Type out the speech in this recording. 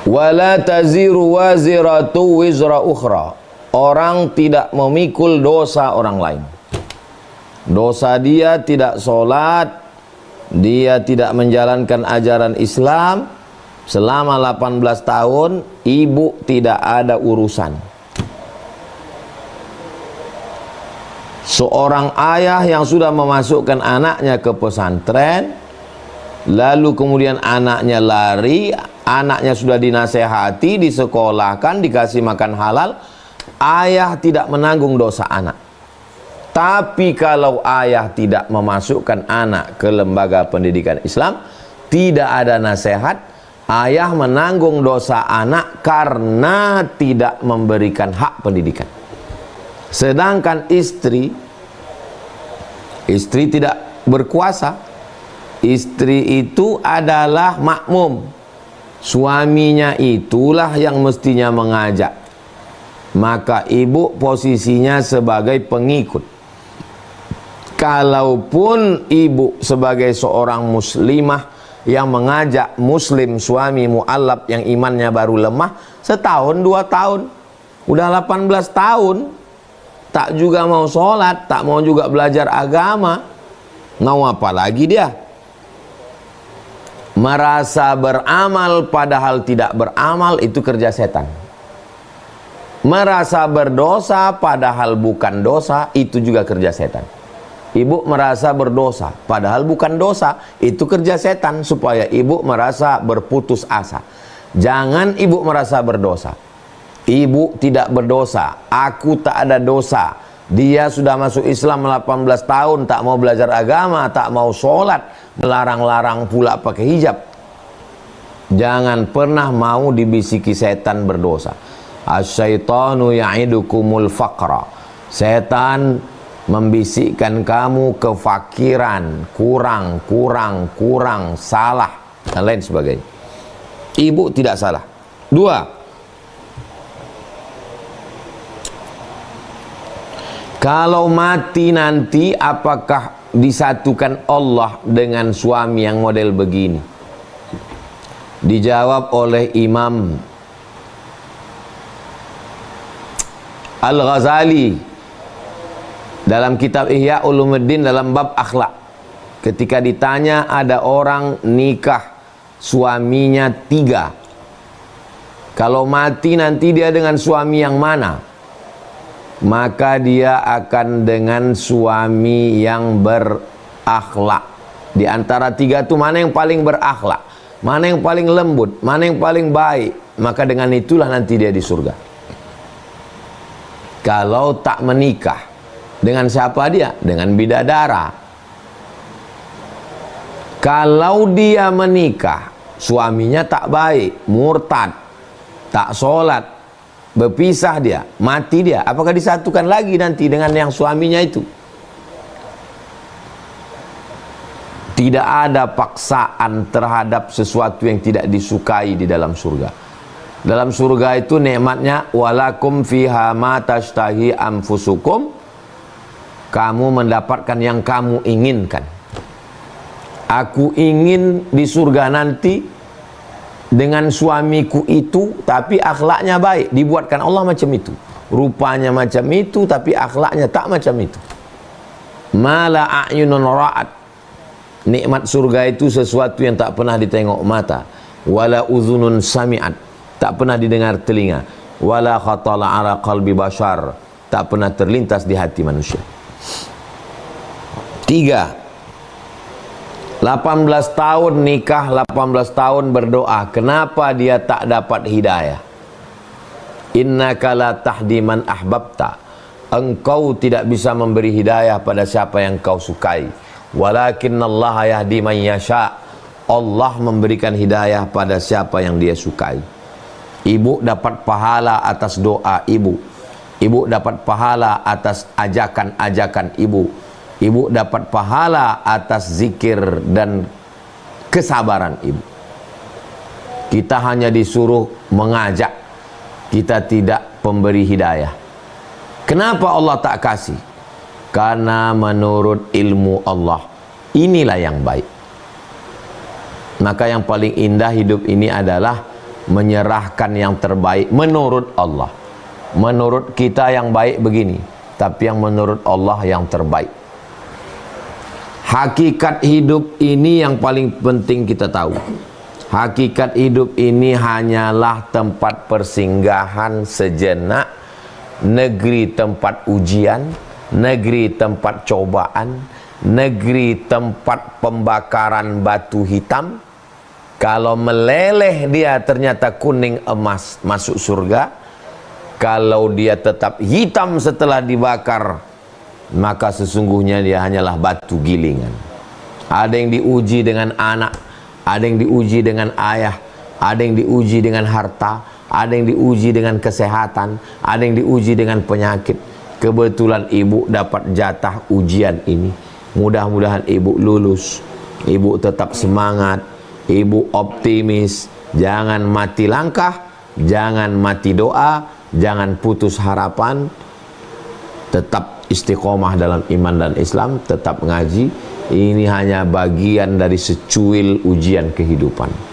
Wala taziru waziratu wizra ukhra. Orang tidak memikul dosa orang lain. Dosa dia tidak sholat, dia tidak menjalankan ajaran Islam selama 18 tahun, ibu tidak ada urusan. Seorang ayah yang sudah memasukkan anaknya ke pesantren, lalu kemudian anaknya lari, anaknya sudah dinasehati, disekolahkan, dikasih makan halal, ayah tidak menanggung dosa anak. Tapi kalau ayah tidak memasukkan anak ke lembaga pendidikan Islam, tidak ada nasihat, ayah menanggung dosa anak karena tidak memberikan hak pendidikan. Sedangkan istri tidak berkuasa. Istri itu adalah makmum. Suaminya itulah yang mestinya mengajak. Maka ibu posisinya sebagai pengikut. Kalaupun ibu sebagai seorang muslimah yang mengajak muslim suami mu'allab yang imannya baru lemah, setahun 2 tahun, udah 18 tahun, tak juga mau sholat, tak mau juga belajar agama, mau apa lagi dia? Merasa beramal padahal tidak beramal, itu kerja setan. Merasa berdosa padahal bukan dosa, itu juga kerja setan. Ibu merasa berdosa padahal bukan dosa, itu kerja setan supaya ibu merasa berputus asa. Jangan ibu merasa berdosa. Ibu tidak berdosa, aku tak ada dosa. Dia sudah masuk Islam 18 tahun, tak mau belajar agama, tak mau sholat, melarang-larang pula pakai hijab. Jangan pernah mau dibisiki setan berdosa. Asyaitanu ya'idukumul faqra. Setan membisikkan kamu kefakiran, kurang, salah, dan lain sebagainya. Ibu tidak salah. 2, kalau mati nanti apakah disatukan Allah dengan suami yang model begini? Dijawab oleh Imam Al-Ghazali dalam kitab Ihya Ulumuddin dalam bab akhlak. Ketika ditanya ada orang nikah suaminya 3, kalau mati nanti dia dengan suami yang mana? Maka dia akan dengan suami yang berakhlak. Di antara 3 itu mana yang paling berakhlak, mana yang paling lembut, mana yang paling baik, maka dengan itulah nanti dia di surga. Kalau tak menikah, dengan siapa dia? Dengan bidadara. Kalau dia menikah, suaminya tak baik, murtad, tak sholat, berpisah dia, mati dia, apakah disatukan lagi nanti dengan yang suaminya itu? Tidak ada paksaan terhadap sesuatu yang tidak disukai di dalam surga. Dalam surga itu nikmatnya walakum fiha ma tashtahi anfusukum, kamu mendapatkan yang kamu inginkan. Aku ingin di surga nanti dengan suamiku itu, tapi akhlaknya baik. Dibuatkan Allah macam itu, rupanya macam itu, tapi akhlaknya tak macam itu. Mala a'yunun ra'at. Nikmat surga itu sesuatu yang tak pernah ditengok mata, wala uzunun sami'at, tak pernah didengar telinga, wala khatala ala qalbi bashar, tak pernah terlintas di hati manusia. 3, 18 tahun nikah, 18 tahun berdoa, kenapa dia tak dapat hidayah? Innaka la tahdi man ahbabta, engkau tidak bisa memberi hidayah pada siapa yang kau sukai. Walakinnallaha yahdi man yasha, Allah memberikan hidayah pada siapa yang dia sukai. Ibu dapat pahala atas doa ibu, ibu dapat pahala atas ajakan-ajakan ibu, ibu dapat pahala atas zikir dan kesabaran ibu. Kita hanya disuruh mengajak, kita tidak pemberi hidayah. Kenapa Allah tak kasih? Karena menurut ilmu Allah inilah yang baik. Maka yang paling indah hidup ini adalah menyerahkan yang terbaik menurut Allah. Menurut kita yang baik begini, tapi yang menurut Allah yang terbaik. Hakikat hidup ini yang paling penting kita tahu. Hakikat hidup ini hanyalah tempat persinggahan sejenak, negeri tempat ujian, negeri tempat cobaan, negeri tempat pembakaran batu hitam. Kalau meleleh dia ternyata kuning emas, masuk surga. Kalau dia tetap hitam setelah dibakar, maka sesungguhnya dia hanyalah batu gilingan. Ada yang diuji dengan anak, ada yang diuji dengan ayah, ada yang diuji dengan harta, ada yang diuji dengan kesehatan, ada yang diuji dengan penyakit. Kebetulan ibu dapat jatah ujian ini. Mudah-mudahan ibu lulus, ibu tetap semangat, ibu optimis, jangan mati langkah, jangan mati doa, jangan putus harapan, tetap istiqomah dalam iman dan Islam, tetap ngaji. Ini hanya bagian dari secuil ujian kehidupan.